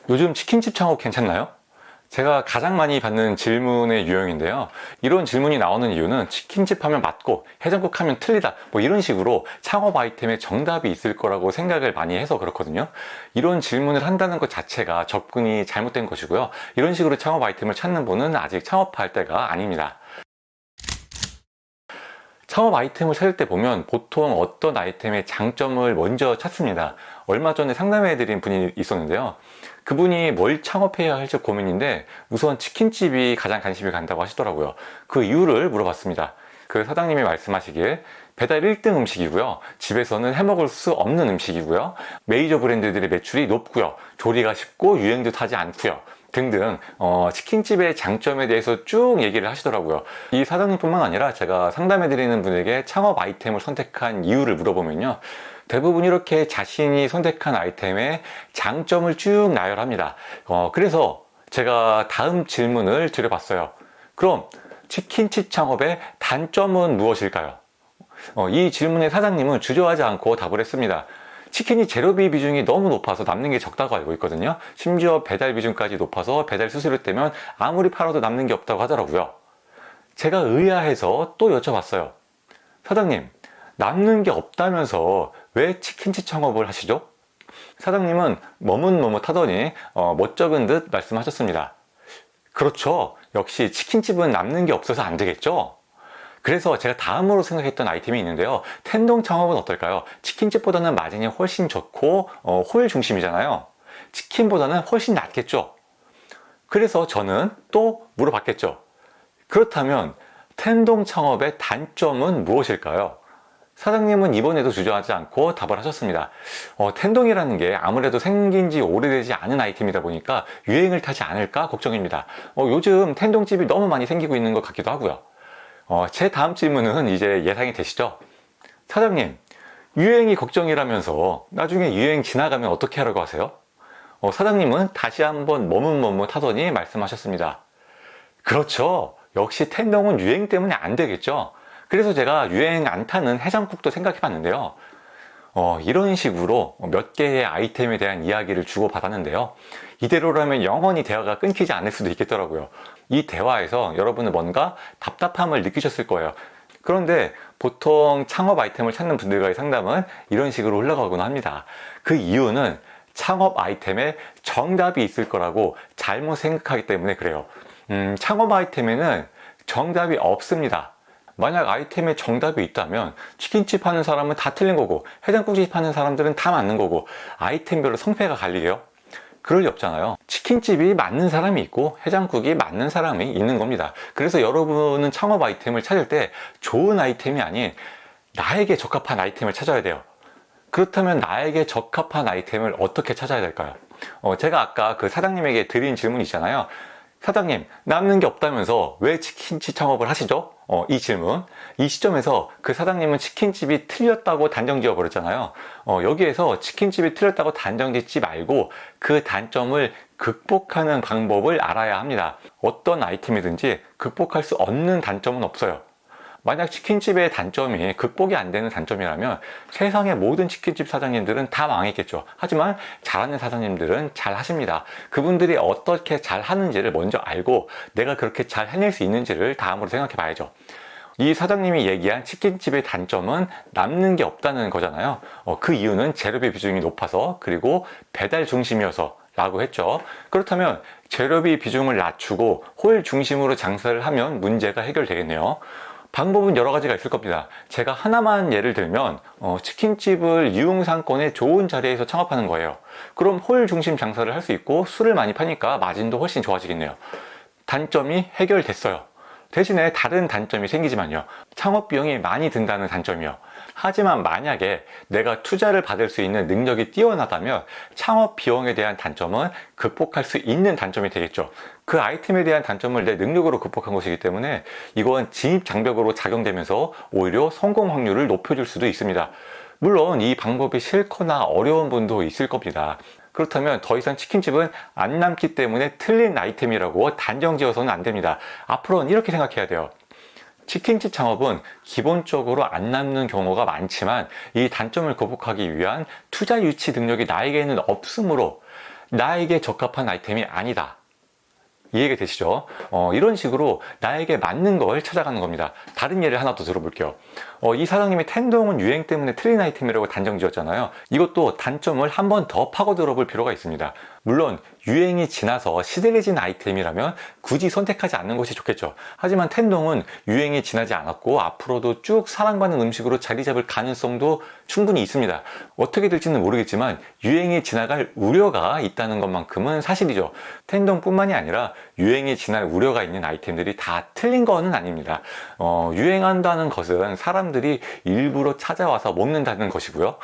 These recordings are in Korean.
요즘 치킨집 창업 괜찮나요? 제가 가장 많이 받는 질문의 유형인데요. 이런 질문이 나오는 이유는 치킨집 하면 맞고 해장국 하면 틀리다, 뭐 이런 식으로 창업 아이템에 정답이 있을 거라고 생각을 많이 해서 그렇거든요. 이런 질문을 한다는 것 자체가 접근이 잘못된 것이고요. 이런 식으로 창업 아이템을 찾는 분은 아직 창업할 때가 아닙니다. 창업 아이템을 찾을 때 보면 보통 어떤 아이템의 장점을 먼저 찾습니다. 얼마 전에 상담해 드린 분이 있었는데요. 그분이 뭘 창업해야 할지 고민인데 우선 치킨집이 가장 관심이 간다고 하시더라고요. 그 이유를 물어봤습니다. 그 사장님이 말씀하시길 배달 1등 음식이고요. 집에서는 해먹을 수 없는 음식이고요. 메이저 브랜드들의 매출이 높고요. 조리가 쉽고 유행도 타지 않고요. 등등 치킨집의 장점에 대해서 쭉 얘기를 하시더라고요. 이 사장님뿐만 아니라 제가 상담해드리는 분에게 창업 아이템을 선택한 이유를 물어보면요, 대부분 이렇게 자신이 선택한 아이템의 장점을 쭉 나열합니다. 그래서 제가 다음 질문을 드려봤어요. 그럼 치킨집 창업의 단점은 무엇일까요? 이 질문에 사장님은 주저하지 않고 답을 했습니다. 치킨이 재료비 비중이 너무 높아서 남는 게 적다고 알고 있거든요. 심지어 배달 비중까지 높아서 배달 수수료 떼면 아무리 팔아도 남는 게 없다고 하더라고요. 제가 의아해서 또 여쭤봤어요. 사장님, 남는 게 없다면서 왜 치킨집 창업을 하시죠? 사장님은 머뭇머뭇하더니 멋쩍은 듯 말씀하셨습니다. 그렇죠. 역시 치킨집은 남는 게 없어서 안 되겠죠? 그래서 제가 다음으로 생각했던 아이템이 있는데요. 텐동 창업은 어떨까요? 치킨집보다는 마진이 훨씬 좋고 홀 중심이잖아요. 치킨보다는 훨씬 낫겠죠. 그래서 저는 또 물어봤겠죠. 그렇다면 텐동 창업의 단점은 무엇일까요? 사장님은 이번에도 주저하지 않고 답을 하셨습니다. 텐동이라는 게 아무래도 생긴 지 오래되지 않은 아이템이다 보니까 유행을 타지 않을까 걱정입니다. 요즘 텐동집이 너무 많이 생기고 있는 것 같기도 하고요. 제 다음 질문은 이제 예상이 되시죠? 사장님, 유행이 걱정이라면서 나중에 유행 지나가면 어떻게 하라고 하세요? 사장님은 다시 한번 머뭇머뭇하더니 말씀하셨습니다. 그렇죠. 역시 텐동은 유행 때문에 안 되겠죠. 그래서 제가 유행 안 타는 해장국도 생각해 봤는데요. 이런 식으로 몇 개의 아이템에 대한 이야기를 주고받았는데요. 이대로라면 영원히 대화가 끊기지 않을 수도 있겠더라고요. 이 대화에서 여러분은 뭔가 답답함을 느끼셨을 거예요. 그런데 보통 창업 아이템을 찾는 분들과의 상담은 이런 식으로 흘러가곤 합니다. 그 이유는 창업 아이템에 정답이 있을 거라고 잘못 생각하기 때문에 그래요. 창업 아이템에는 정답이 없습니다. 만약 아이템에 정답이 있다면 치킨집 하는 사람은 다 틀린 거고 해장국집 하는 사람들은 다 맞는 거고 아이템별로 성패가 갈리게요? 그럴 리 없잖아요. 치킨집이 맞는 사람이 있고 해장국이 맞는 사람이 있는 겁니다. 그래서 여러분은 창업 아이템을 찾을 때 좋은 아이템이 아닌 나에게 적합한 아이템을 찾아야 돼요. 그렇다면 나에게 적합한 아이템을 어떻게 찾아야 될까요? 제가 아까 그 사장님에게 드린 질문 있잖아요. 사장님, 남는 게 없다면서 왜 치킨집 창업을 하시죠? 이 질문. 이 시점에서 그 사장님은 치킨집이 틀렸다고 단정 지어 버렸잖아요. 여기에서 치킨집이 틀렸다고 단정 짓지 말고 그 단점을 극복하는 방법을 알아야 합니다. 어떤 아이템이든지 극복할 수 없는 단점은 없어요. 만약 치킨집의 단점이 극복이 안 되는 단점이라면 세상의 모든 치킨집 사장님들은 다 망했겠죠. 하지만 잘하는 사장님들은 잘 하십니다. 그분들이 어떻게 잘 하는지를 먼저 알고 내가 그렇게 잘 해낼 수 있는지를 다음으로 생각해 봐야죠. 이 사장님이 얘기한 치킨집의 단점은 남는 게 없다는 거잖아요. 그 이유는 재료비 비중이 높아서 그리고 배달 중심이어서 라고 했죠. 그렇다면 재료비 비중을 낮추고 홀 중심으로 장사를 하면 문제가 해결되겠네요. 방법은 여러 가지가 있을 겁니다. 제가 하나만 예를 들면 치킨집을 유흥상권의 좋은 자리에서 창업하는 거예요. 그럼 홀 중심 장사를 할 수 있고 술을 많이 파니까 마진도 훨씬 좋아지겠네요. 단점이 해결됐어요. 대신에 다른 단점이 생기지만요. 창업 비용이 많이 든다는 단점이요. 하지만 만약에 내가 투자를 받을 수 있는 능력이 뛰어나다면 창업 비용에 대한 단점은 극복할 수 있는 단점이 되겠죠. 그 아이템에 대한 단점을 내 능력으로 극복한 것이기 때문에 이건 진입 장벽으로 작용되면서 오히려 성공 확률을 높여줄 수도 있습니다. 물론 이 방법이 싫거나 어려운 분도 있을 겁니다. 그렇다면 더 이상 치킨집은 안 남기 때문에 틀린 아이템이라고 단정 지어서는 안 됩니다. 앞으로는 이렇게 생각해야 돼요. 치킨집 창업은 기본적으로 안 남는 경우가 많지만 이 단점을 극복하기 위한 투자 유치 능력이 나에게는 없으므로 나에게 적합한 아이템이 아니다. 이해가 되시죠? 이런 식으로 나에게 맞는 걸 찾아가는 겁니다. 다른 예를 하나 더 들어볼게요. 이 사장님이 텐동은 유행 때문에 틀린 아이템이라고 단정 지었잖아요. 이것도 단점을 한 번 더 파고 들어볼 필요가 있습니다. 물론 유행이 지나서 시들해진 아이템이라면 굳이 선택하지 않는 것이 좋겠죠. 하지만 텐동은 유행이 지나지 않았고 앞으로도 쭉 사랑받는 음식으로 자리 잡을 가능성도 충분히 있습니다. 어떻게 될지는 모르겠지만 유행이 지나갈 우려가 있다는 것만큼은 사실이죠. 텐동뿐만이 아니라 유행이 지날 우려가 있는 아이템들이 다 틀린 거는 아닙니다. 유행한다는 것은 사람들이 일부러 찾아와서 먹는다는 것이고요.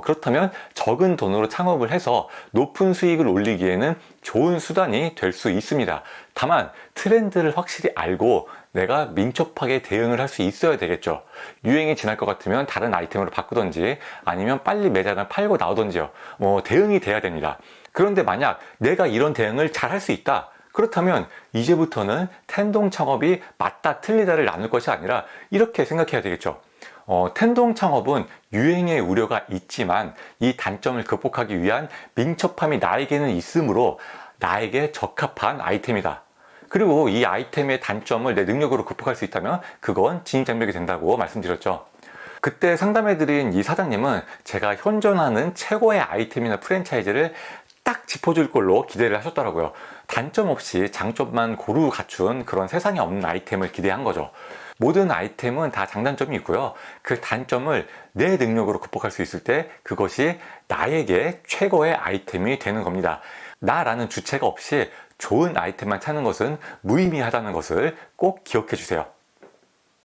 그렇다면 적은 돈으로 창업을 해서 높은 수익을 올리기에는 좋은 수단이 될 수 있습니다. 다만 트렌드를 확실히 알고 내가 민첩하게 대응을 할 수 있어야 되겠죠. 유행이 지날 것 같으면 다른 아이템으로 바꾸던지 아니면 빨리 매장을 팔고 나오던지요. 대응이 돼야 됩니다. 그런데 만약 내가 이런 대응을 잘 할 수 있다. 그렇다면 이제부터는 텐동 창업이 맞다 틀리다를 나눌 것이 아니라 이렇게 생각해야 되겠죠. 텐동 창업은 유행의 우려가 있지만 이 단점을 극복하기 위한 민첩함이 나에게는 있으므로 나에게 적합한 아이템이다. 그리고 이 아이템의 단점을 내 능력으로 극복할 수 있다면 그건 진입장벽이 된다고 말씀드렸죠. 그때 상담해드린 이 사장님은 제가 현존하는 최고의 아이템이나 프랜차이즈를 딱 짚어줄 걸로 기대를 하셨더라고요. 단점 없이 장점만 고루 갖춘 그런 세상에 없는 아이템을 기대한 거죠. 모든 아이템은 다 장단점이 있고요. 그 단점을 내 능력으로 극복할 수 있을 때 그것이 나에게 최고의 아이템이 되는 겁니다. 나라는 주체가 없이 좋은 아이템만 찾는 것은 무의미하다는 것을 꼭 기억해 주세요.